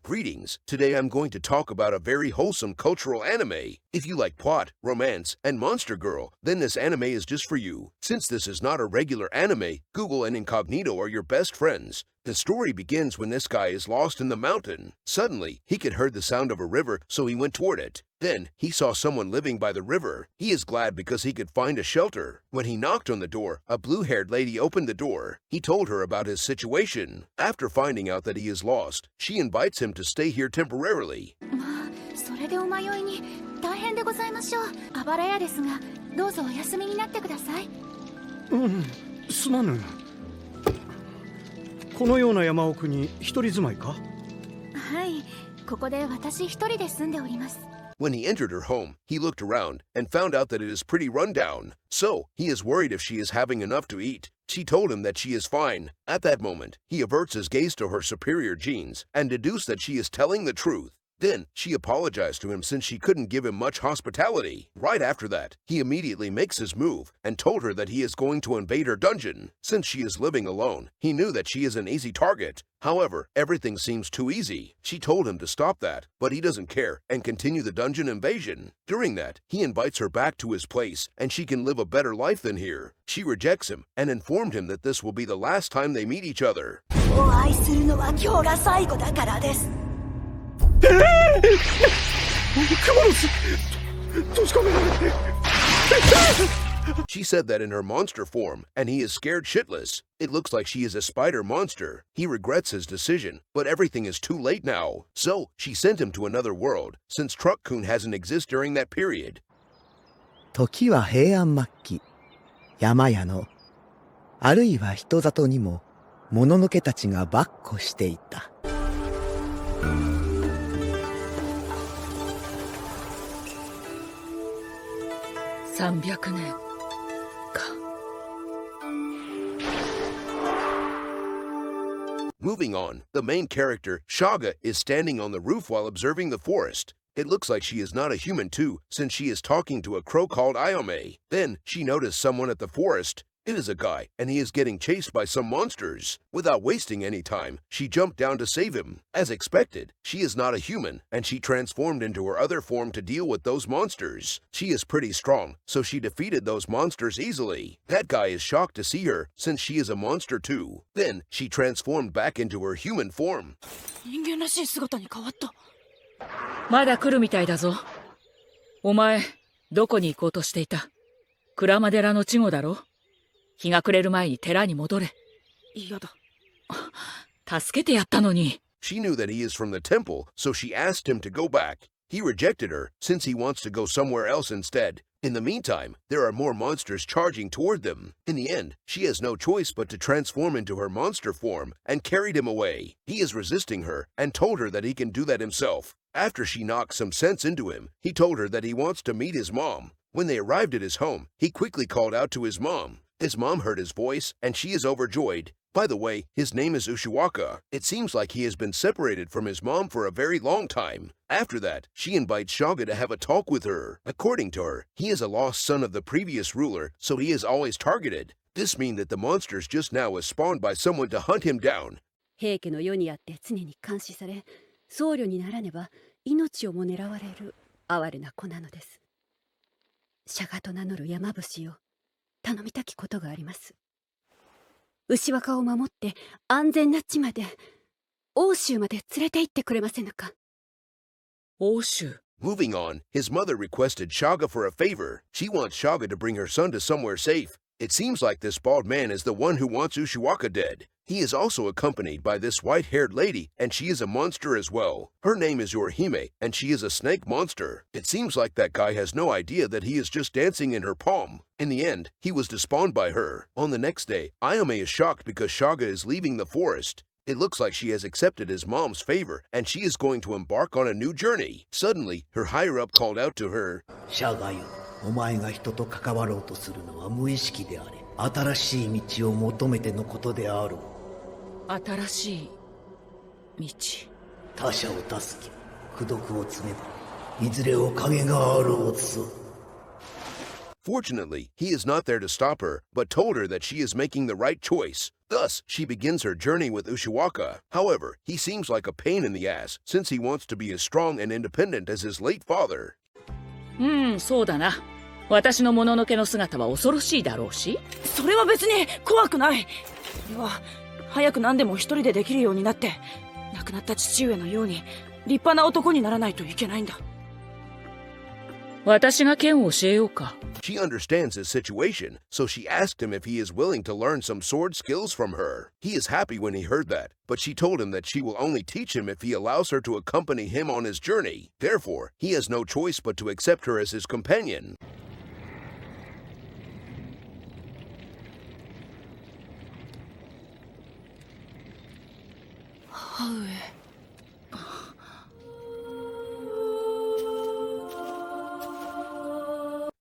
Greetings. Today I'm going to talk about a very wholesome cultural anime. If you like plot, romance, and Monster Girl, then this anime is just for you. Since this is not a regular anime, Google and Incognito are your best friends. The story begins when this guy is lost in the mountain. Suddenly, he could hear the sound of a river, so he went toward it. Then, he saw someone living by the river. He is glad because he could find a shelter. When he knocked on the door, a blue-haired lady opened the door. He told her about his situation. After finding out that he is lost, she invites him to stay here temporarily. それでお迷いに大変でございましょう。あばら屋ですが、どうぞお休みになってください。すまぬ。このような山奥に一人住まいか？はい、ここで私一人で住んでおります。When he entered her home, he looked around and found out that it is pretty run down. So, he is worried if she is having enough to eat. She told him that she is fine. At that moment, he averts his gaze to her superior genes and deduced that she is telling the truth. Then, she apologized to him since she couldn't give him much hospitality. Right after that, he immediately makes his move and told her that he is going to invade her dungeon. Since she is living alone, he knew that she is an easy target. However, everything seems too easy. She told him to stop that, but he doesn't care and continue the dungeon invasion. During that, he invites her back to his place and she can live a better life than here. She rejects him and informed him that this will be the last time they meet each other. お会いするのは今日が最後だからです。クモの巣閉じ込められて She said that in her monster form, and he is scared shitless. It looks like she is a spider monster. He regrets his decision, but everything is too late now. So, she sent him to another world, since Truck-kun hasn't existed during that period. 時は平安末期、山屋の、あるいは人里にも、もののけたちが跋扈していた。300年か。Moving on, the main character, Shaga, is standing on the roof while observing the forest. It looks like she is not a human too, since she is talking to a crow called Ayome. Then, she noticed someone at the forest. It is a guy, and he is getting chased by some monsters. Without wasting any time, she jumped down to save him. As expected, she is not a human, and she transformed into her other form to deal with those monsters. She is pretty strong, so she defeated those monsters easily. That guy is shocked to see her, since she is a monster too. Then, she transformed back into her human form. 人間らしい姿に変わった。まだ来るみたいだぞ。お前、どこに行こうとしていた？鞍馬寺の稚児だろ？日が暮れる前に寺に戻れ。嫌だ。助けてやったのに。She knew that he is from the temple, so she asked him to go back. He rejected her, since he wants to go somewhere else instead. In the meantime, there are more monsters charging toward them. In the end, she has no choice but to transform into her monster form and carried him away. He is resisting her and told her that he can do that himself. After she knocked some sense into him, he told her that he wants to meet his mom. When they arrived at his home, he quickly called out to his mom. His mom heard his voice, and she is overjoyed. By the way, his name is Ushiwaka. It seems like he has been separated from his mom for a very long time. After that, she invites Shaga to have a talk with her. According to her, he is a lost son of the previous ruler, so he is always targeted. This means that the monsters just now was spawned by someone to hunt him down. 平家の世にあって常に監視され、僧侶にならねば命をも狙われる哀れな子なのです。釈迦と名乗る山伏よ、頼みたきことがあります。牛若を守って安全な地まで、欧州まで連れて行ってくれませぬか。欧州。 Moving on, his mother requested Shaga for a favor. She wants Shaga to bring her son to somewhere safe. It seems like this bald man is the one who wants Ushiwaka dead. He is also accompanied by this white-haired lady, and she is a monster as well. Her name is Yorihime, and she is a snake monster. It seems like that guy has no idea that he is just dancing in her palm. In the end, he was despawned by her. On the next day, Ayame is shocked because Shaga is leaving the forest. It looks like she has accepted his mom's favor, and she is going to embark on a new journey. Suddenly, her higher-up called out to her, Shagaよ、お前が人と関わろうとするのは無意識であれ。新しい道を求めてのことであろう。新しい道。他者を助け、功徳を積めば、いずれおかげがあろうぞ。Fortunately, he is not there to stop her, but told her that she is making the right choice. Thus, she begins her journey with Ushiwaka. However, he seems like a pain in the ass since he wants to be as strong and independent as his late father. そうだな。私のもののけの姿は恐ろしいだろうし。それは別に怖くない。俺は早く何でも一人でできるようになって、亡くなった父上のように立派な男にならないといけないんだ。私が剣を教えようか。She understands his situation, so she asked him if he is willing to learn some sword skills from her. He is happy when he heard that, but she told him that she will only teach him if he allows her to accompany him on his journey. Therefore, he has no choice but to accept her as his companion.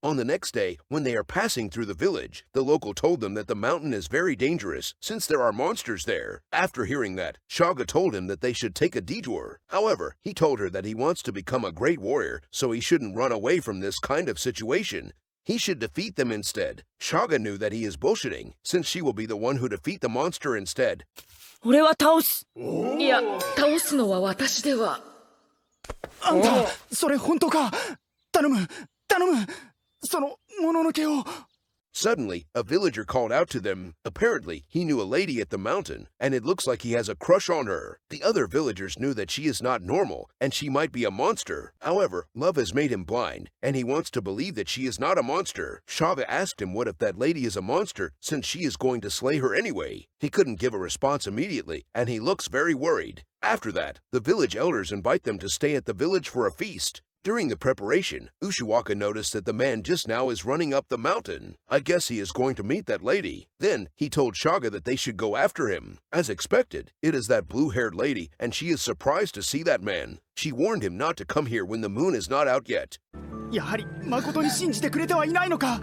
On the next day, when they are passing through the village, the local told them that the mountain is very dangerous since there are monsters there. After hearing that, Shaga told him that they should take a detour. However, he told her that he wants to become a great warrior, so he shouldn't run away from this kind of situation. He should defeat them instead. Shaga knew that he is bullshitting, since she will be the one who defeat the monster instead. 俺は倒す。いや、倒すのは私では。あんた、それ本当か？頼む、頼む。そのもののけを。Suddenly, a villager called out to them. Apparently, he knew a lady at the mountain, and it looks like he has a crush on her. The other villagers knew that she is not normal, and she might be a monster. However, love has made him blind, and he wants to believe that she is not a monster. Shaga asked him what if that lady is a monster, since she is going to slay her anyway. He couldn't give a response immediately, and he looks very worried. After that, the village elders invite them to stay at the village for a feast. During the preparation, Ushiwaka noticed that the man just now is running up the mountain. I guess he is going to meet that lady. Then, he told Shaga that they should go after him. As expected, it is that blue-haired lady, and she is surprised to see that man. She warned him not to come here when the moon is not out yet. やはり誠に信じてくれてはいないのか。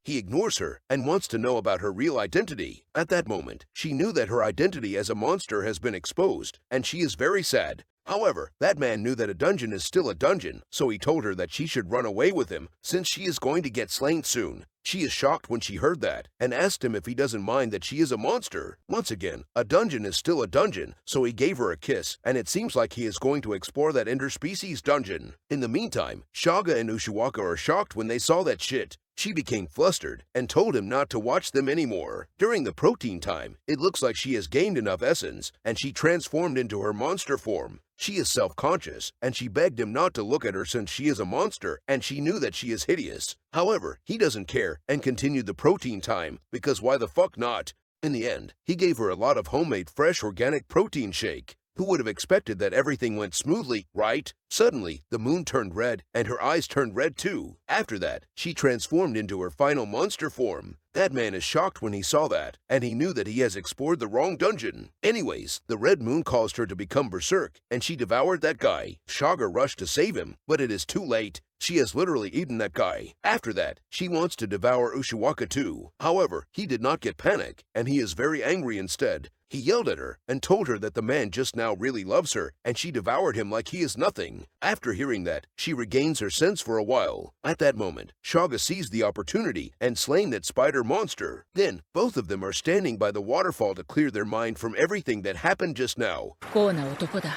He ignores her and wants to know about her real identity. At that moment, she knew that her identity as a monster has been exposed, and she is very sad. However, that man knew that a dungeon is still a dungeon, so he told her that she should run away with him since she is going to get slain soon. She is shocked when she heard that and asked him if he doesn't mind that she is a monster. Once again, a dungeon is still a dungeon, so he gave her a kiss, and it seems like he is going to explore that interspecies dungeon. In the meantime, Shaga and Ushiwaka are shocked when they saw that shit. She became flustered and told him not to watch them anymore. During the protein time, it looks like she has gained enough essence, and she transformed into her monster form. She is self-conscious, and she begged him not to look at her since she is a monster, and she knew that she is hideous. However, he doesn't care and continued the protein time, because why the fuck not? In the end, he gave her a lot of homemade fresh organic protein shake. Who would have expected that everything went smoothly, right? Suddenly, the moon turned red, and her eyes turned red too. After that, she transformed into her final monster form. That man is shocked when he saw that, and he knew that he has explored the wrong dungeon. Anyways, the red moon caused her to become berserk, and she devoured that guy. Shaga rushed to save him, but it is too late. She has literally eaten that guy. After that, she wants to devour Ushiwaka too. However, he did not get panic, and he is very angry instead. He yelled at her and told her that the man just now really loves her, and she devoured him like he is nothing. After hearing that, she regains her sense for a while. At that moment, Shaga sees the opportunity and slain that spider monster. Then, both of them are standing by the waterfall to clear their mind from everything that happened just now. 不幸な男だ。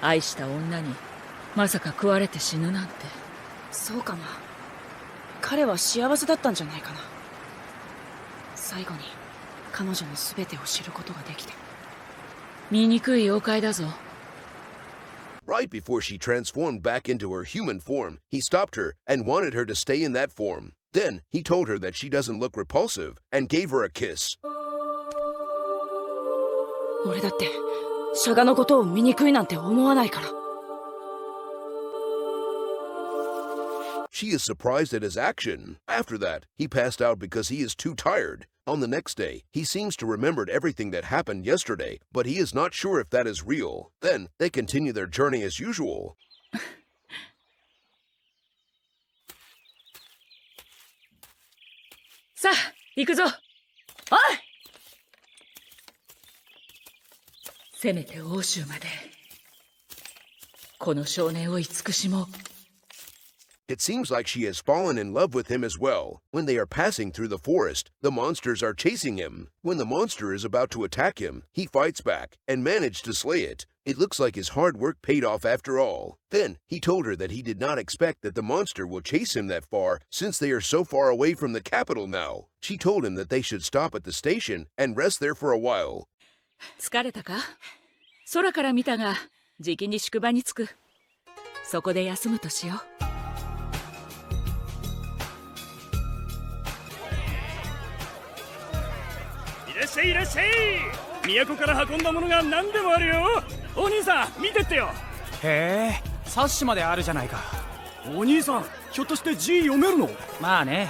愛した女にまさか食われて死ぬなんて。そうかな。彼は幸せだったんじゃないかな。最後に彼女の全てを知ることができて。醜い妖怪だぞ。Right before she transformed back into her human form, he stopped her and wanted her to stay in that form. Then, he told her that she doesn't look repulsive and gave her a kiss. 俺だってシャガのことを醜いなんて思わないから。She is surprised at his action. After that, he passed out because he is too tired. On the next day, he seems to remember everything that happened yesterday, but he is not sure if that is real. Then, they continue their journey as usual. さあ、行くぞ。おい！せめて欧州まで。この少年を慈しもう。It seems like she has fallen in love with him as well. When they are passing through the forest, the monsters are chasing him. When the monster is about to attack him, he fights back and managed to slay it. It looks like his hard work paid off after all. Then, he told her that he did not expect that the monster will chase him that far since they are so far away from the capital now. She told him that they should stop at the station and rest there for a while. 疲れたか？空から見たが、じきに宿場に着く。そこで休むとしよう。いらっしゃいいらっしゃい。都から運んだものが何でもあるよ。お兄さん見てってよ。へえ、冊子まであるじゃないか。お兄さん、ひょっとして字読めるの？まあね、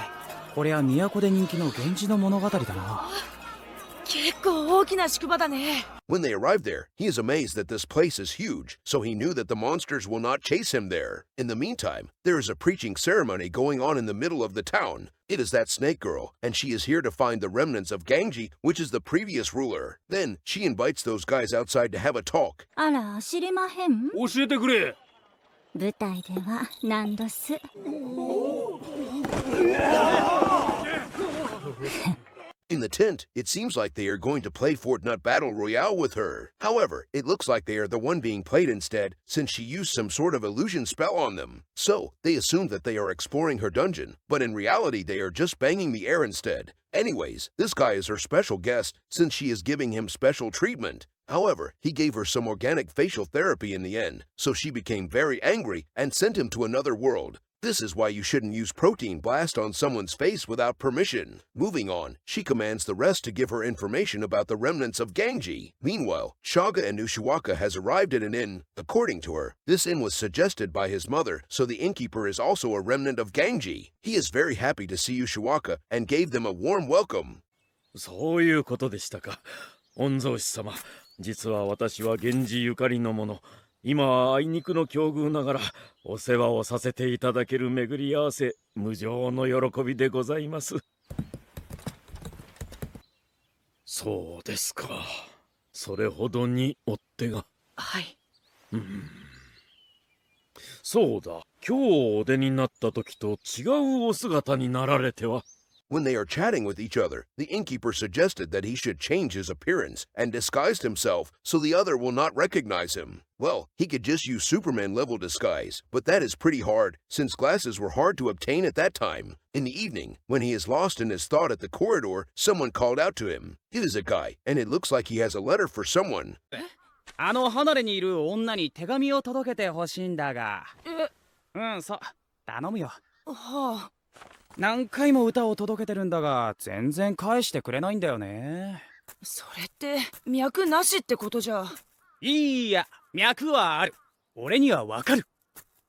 これは都で人気の源氏の物語だな。結構大きな宿場だね。 When they arrive there, he is amazed that this place is huge, so he knew that the monsters will not chase him there. In the meantime, there is a preaching ceremony going on in the middle of the town. It is that snake girl, and she is here to find the remnants of Gangji, which is the previous ruler. Then, she invites those guys outside to have a talk. あら、知りまへん？教えてくれ。舞台では何度す。In the tent, it seems like they are going to play Fortnite Battle Royale with her. However, it looks like they are the one being played instead, since she used some sort of illusion spell on them. So, they assume that they are exploring her dungeon, but in reality they are just banging the air instead. Anyways, this guy is her special guest, since she is giving him special treatment. However, he gave her some organic facial therapy in the end, so she became very angry and sent him to another world. This is why you shouldn't use protein blast on someone's face without permission. Moving on, she commands the rest to give her information about the remnants of Gangji. Meanwhile, Shaga and Ushiwaka has arrived at an inn. According to her, this inn was suggested by his mother, so the innkeeper is also a remnant of Gangji. He is very happy to see Ushiwaka and gave them a warm welcome. そういうことでしたか。御曹司様、実は私は源氏ゆかりの者。今はあいにくの境遇ながらお世話をさせていただける巡り合わせ、無上の喜びでございます。そうですか。それほどに追っ手が。はい。そうだ。今日お出になった時と違うお姿になられては。When they are chatting with each other, the innkeeper suggested that he should change his appearance and disguised himself so the other will not recognize him. Well, he could just use Superman-level disguise, but that is pretty hard, since glasses were hard to obtain at that time. In the evening, when he is lost in his thought at the corridor, someone called out to him. It is a guy, and it looks like he has a letter for someone. 離れにいる女に手紙を届けてほしいんだが。そう、頼むよ。はあ。何回も歌を届けてるんだが全然返してくれないんだよね。それって脈なしってことじゃ。いいや、脈はある。俺にはわかる。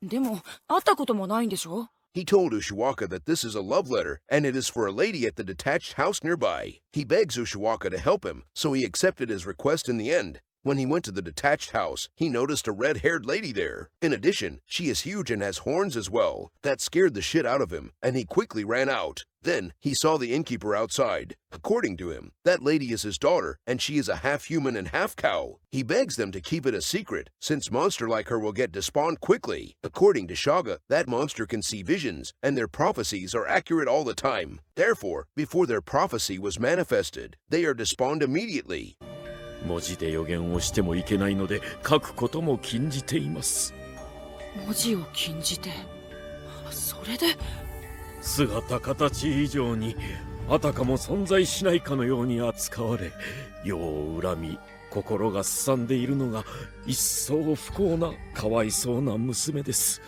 でも会ったこともないんでしょ？ He told Ushiwaka that this is a love letter and it is for a lady at the detached house nearby. He begs Ushiwaka to help him, so he accepted his request in the end. When he went to the detached house, he noticed a red-haired lady there. In addition, she is huge and has horns as well. That scared the shit out of him, and he quickly ran out. Then, he saw the innkeeper outside. According to him, that lady is his daughter, and she is a half-human and half-cow. He begs them to keep it a secret, since monster like her will get despawned quickly. According to Shaga, that monster can see visions, and their prophecies are accurate all the time. Therefore, before their prophecy was manifested, they are despawned immediately. 文字で予言をしてもいけないので書くことも禁じています。文字を禁じて、それで姿形以上にあたかも存在しないかのように扱われ、世を恨み心がすさんでいるのが一層不幸なかわいそうな娘です。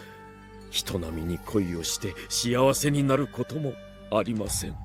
人並みに恋をして幸せになることもありません。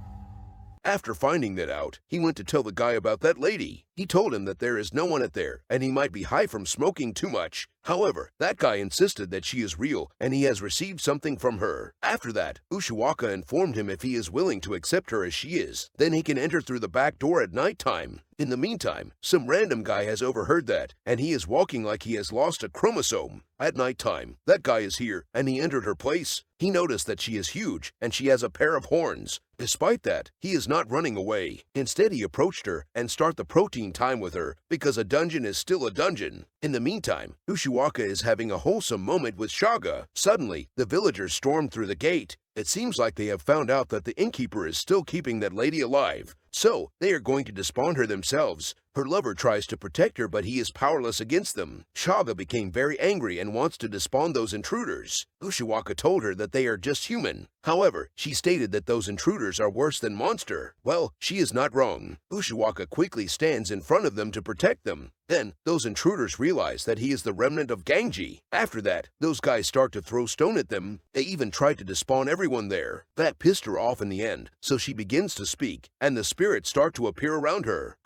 After finding that out, he went to tell the guy about that lady. He told him that there is no one at there, and he might be high from smoking too much. However, that guy insisted that she is real, and he has received something from her. After that, Ushiwaka informed him if he is willing to accept her as she is, then he can enter through the back door at night time. In the meantime, some random guy has overheard that, and he is walking like he has lost a chromosome. At night time, that guy is here, and he entered her place. He noticed that she is huge, and she has a pair of horns. Despite that, he is not running away. Instead, he approached her and start the protein time with her because a dungeon is still a dungeon. In the meantime, Ushiwaka is having a wholesome moment with Shaga. Suddenly, the villagers storm through the gate. It seems like they have found out that the innkeeper is still keeping that lady alive. So, they are going to despawn her themselves. Her lover tries to protect her, but he is powerless against them. Shaga became very angry and wants to despawn those intruders. Ushiwaka told her that they are just human. However, she stated that those intruders are worse than monster. Well, she is not wrong. Ushiwaka quickly stands in front of them to protect them. Then, those intruders realize that he is the remnant of Ganji. After that, those guys start to throw stone at them. They even tried to despawn everyone there. That pissed her off in the end, so she begins to speak, and the spirits start to appear around her.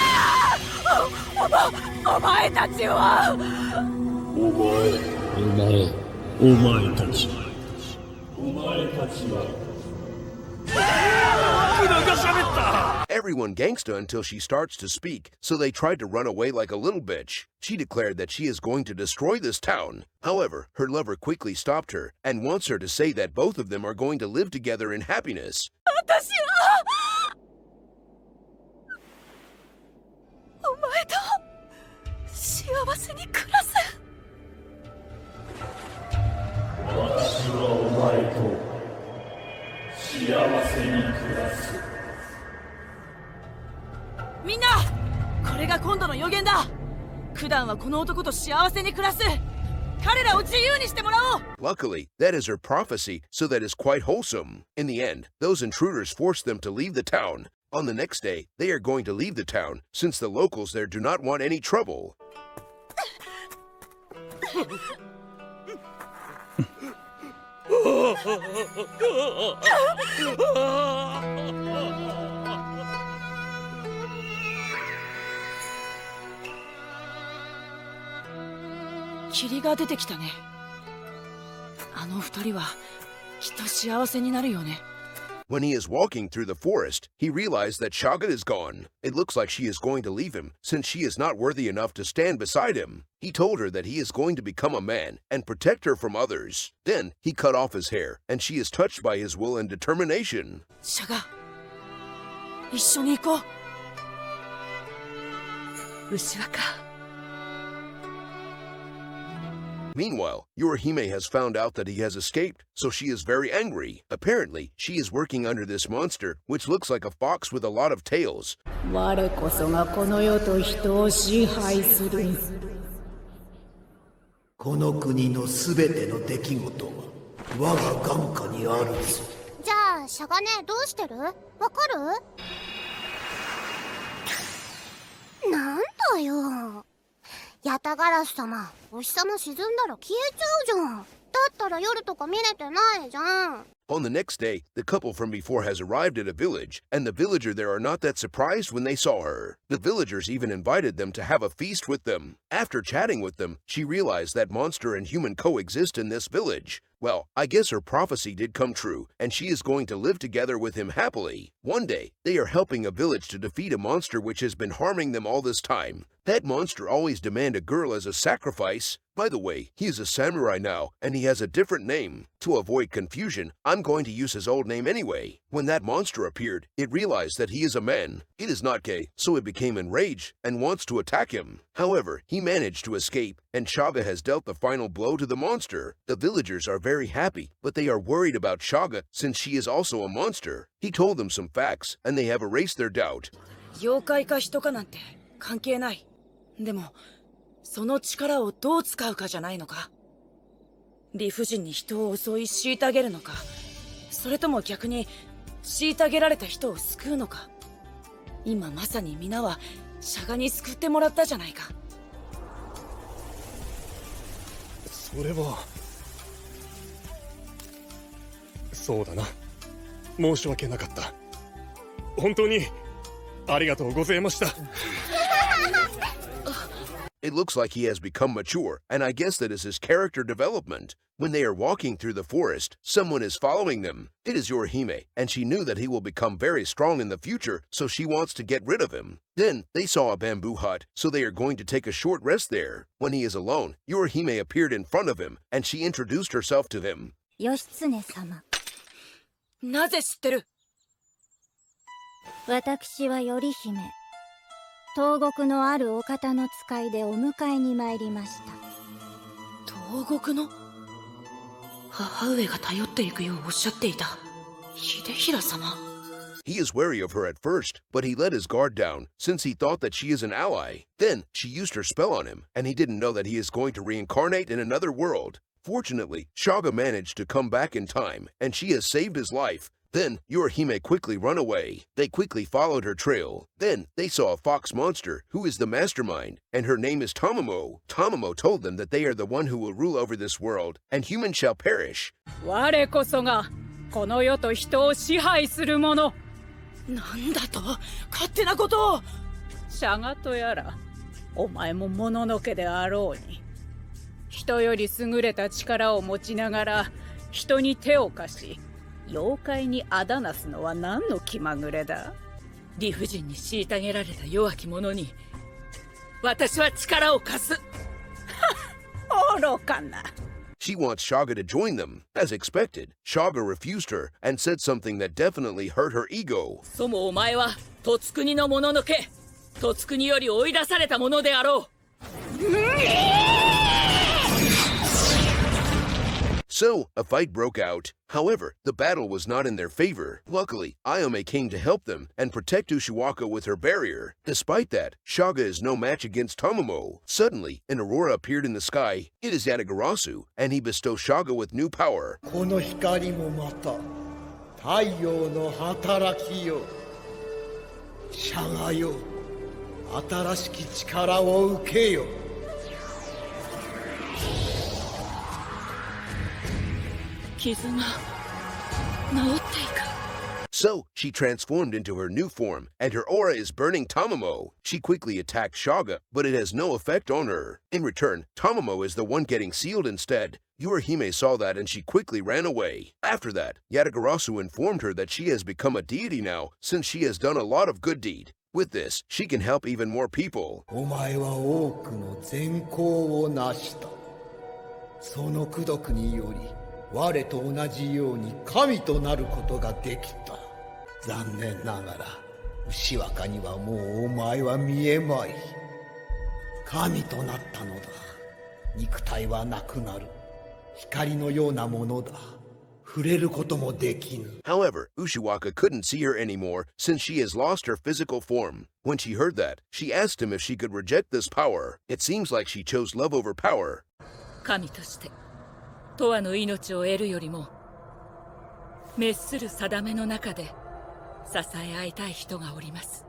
お前たちはEveryone gangsta until she starts to speak, so they tried to run away like a little bitch. She declared that she is going to destroy this town. However, her lover quickly stopped her and wants her to say that both of them are going to live together in happiness. 私はお前と幸せに暮らす私はお前と幸せに暮らすみんなこれが今度の予言だ九段はこの男と幸せに暮らす彼らを自由にしてもらおう Luckily, that is her prophecy, so that is quite wholesome. In the end, those intruders forced them to leave the town. On the next day, they are going to leave the town, since the locals there do not want any trouble. 霧が出てきたね。あの二人はきっと幸せになるよね。When he is walking through the forest, he realized that Shaga is gone. It looks like she is going to leave him, since she is not worthy enough to stand beside him. He told her that he is going to become a man and protect her from others. Then, he cut off his hair, and she is touched by his will and determination. シャガ、一緒に行こう。牛若。Meanwhile, Yorihime has found out that he has escaped, so she is very angry. Apparently, she is working under this monster, which looks like a fox with a lot of tails. 我こそがこの世と人を支配する。この国のすべての出来事は我が眼下にあるぞ。じゃあシャガネどうしてる？わかる？なんだよ。ヤタガラス様、お日様沈んだら消えちゃうじゃん。だったら夜とか見れてないじゃん。On the next day, the couple from before has arrived at a village, and the villager there are not that surprised when they saw her. The villagers even invited them to have a feast with them. After chatting with them, she realized that monster and human coexist in this village. Well, I guess her prophecy did come true, and she is going to live together with him happily. One day, they are helping a village to defeat a monster which has been harming them all this time. That monster always demands a girl as a sacrifice. By the way, he is a samurai now, and he has a different name. To avoid confusion, I'm going to use his old name anyway. When that monster appeared, it realized that he is a man. It is not gay, so it became enraged and wants to attack him. However, he managed to escape, and Shaga has dealt the final blow to the monster. The villagers are very happy, but they are worried about Shaga since she is also a monster. He told them some facts, and they have erased their doubt. 妖怪か人かなんて関係ない。でも、その力をどう使うかじゃないのか。理不尽に人を襲い虐げるのか、それとも逆に虐げられた人を救うのか。今まさに皆はシャガに救ってもらったじゃないか。それはそうだな。申し訳なかった。本当にありがとうございました。It looks like he has become mature, and I guess that is his character development. When they are walking through the forest, someone is following them. It is Yorihime, and she knew that he will become very strong in the future, so she wants to get rid of him. Then, they saw a bamboo hut, so they are going to take a short rest there. When he is alone, Yorihime appeared in front of him, and she introduced herself to him. 義経様。なぜ知ってる？私は頼姫。東国のあるお方の使いでお迎えに参りました。東国の母上が頼っていくようおっしゃっていた秀衡様。He is wary of her at first, but he let his guard down since he thought that she is an ally. Then she used her spell on him, and he didn't know that he is going to reincarnate in another world. Fortunately, Shaga managed to come back in time, and she has saved his life. Then Yorihime quickly run away. They quickly followed her trail. Then they saw a fox monster who is the mastermind, and her name is Tamamo. Tamamo told them that they are the one who will rule over this world, and humans shall perish. 我こそがこの世と人を支配する者。なんだと勝手なことを。シャガとやらお前ももののけであろうに、人より優れた力を持ちながら人に手を貸し妖怪にあだなすのは何の気まぐれだ。理不尽に虐げられた弱き者に私は力を貸す。愚かな。She wants Shaga to join them. As expected, Shaga refused her and said something that definitely hurt her ego. そもお前はトツクニのもののけ、トツクニより追い出されたものであろう。So, a fight broke out. However, the battle was not in their favor. Luckily, Ayame came to help them and protect Ushiwaka with her barrier. Despite that, Shaga is no match against Tamamo. Suddenly, an aurora appeared in the sky. It is Yatagarasu, and he bestows Shaga with new power. この光もまた太陽の働きよ。シャガよ、新しき力を受けよ。傷が治っていく。So, she transformed into her new form, and her aura is burning Tamamo. She quickly attacked Shaga, but it has no effect on her. In return, Tamamo is the one getting sealed instead. Yorihime saw that and she quickly ran away. After that, Yatagarasu informed her that she has become a deity now, since she has done a lot of good deed. With this, she can help even more people. お前は多くの善行を成した。その功徳により、我と同じように神となることができた。残念ながら、牛若にはもうお前は見えまい。神となったのだ。肉体はなくなる。光のようなものだ。触れることもできぬ。However, Ushiwaka couldn't see her anymore since she has lost her physical form. When she heard that, she asked him if she could reject this power. It seems like she chose love over power. 神として永遠の命を得るよりも滅する定めの中で支え合いたい人がおります。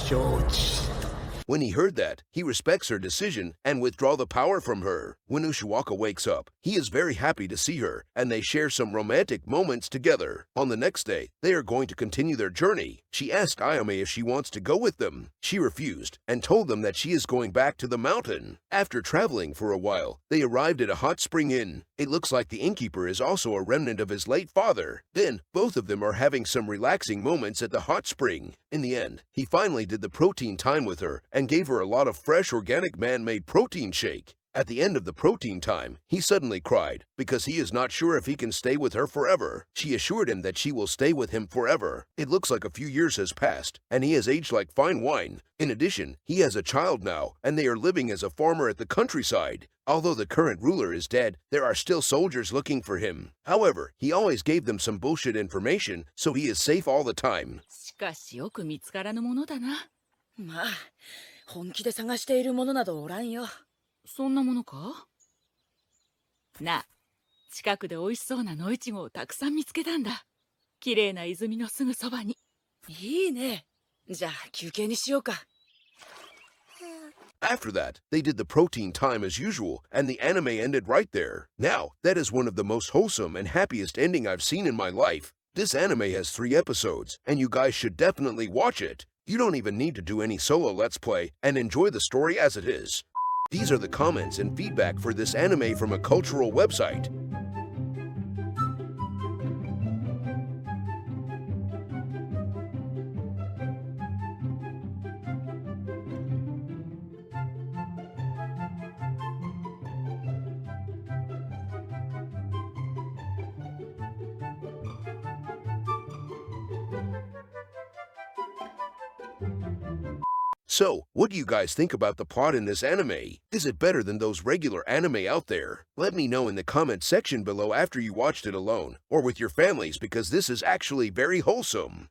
承知した。When he heard that, he respects her decision and withdraw the power from her. When Ushiwaka wakes up, he is very happy to see her, and they share some romantic moments together. On the next day, they are going to continue their journey. She asked Ayame if she wants to go with them. She refused and told them that she is going back to the mountain. After traveling for a while, they arrived at a hot spring inn. It looks like the innkeeper is also a remnant of his late father. Then, both of them are having some relaxing moments at the hot spring. In the end, he finally did the protein time with her and gave her a lot of fresh organic man-made protein shake. At the end of the protein time, he suddenly cried because he is not sure if he can stay with her forever. She assured him that she will stay with him forever. It looks like a few years has passed, and he has aged like fine wine. In addition, he has a child now, and they are living as a farmer at the countryside. Although the current ruler is dead, there are still soldiers looking for him. However, he always gave them some bullshit information, so he is safe all the time. しかしよく見つからぬものだな。まあ、本気で探しているものなどおらんよ。そんなものか？なあ、近くで美味しそうな野いちごをたくさん見つけたんだ。綺麗な泉のすぐそばに。いいね。じゃあ休憩にしようか。After that, they did the protein time as usual, and the anime ended right there. Now, that is one of the most wholesome and happiest ending I've seen in my life. This anime has 3 episodes, and you guys should definitely watch it. You don't even need to do any solo Let's Play, and enjoy the story as it is. These are the comments and feedback for this anime from a cultural website. So, what do you guys think about the plot in this anime? Is it better than those regular anime out there? Let me know in the comment section below after you watched it alone, or with your families, because this is actually very wholesome.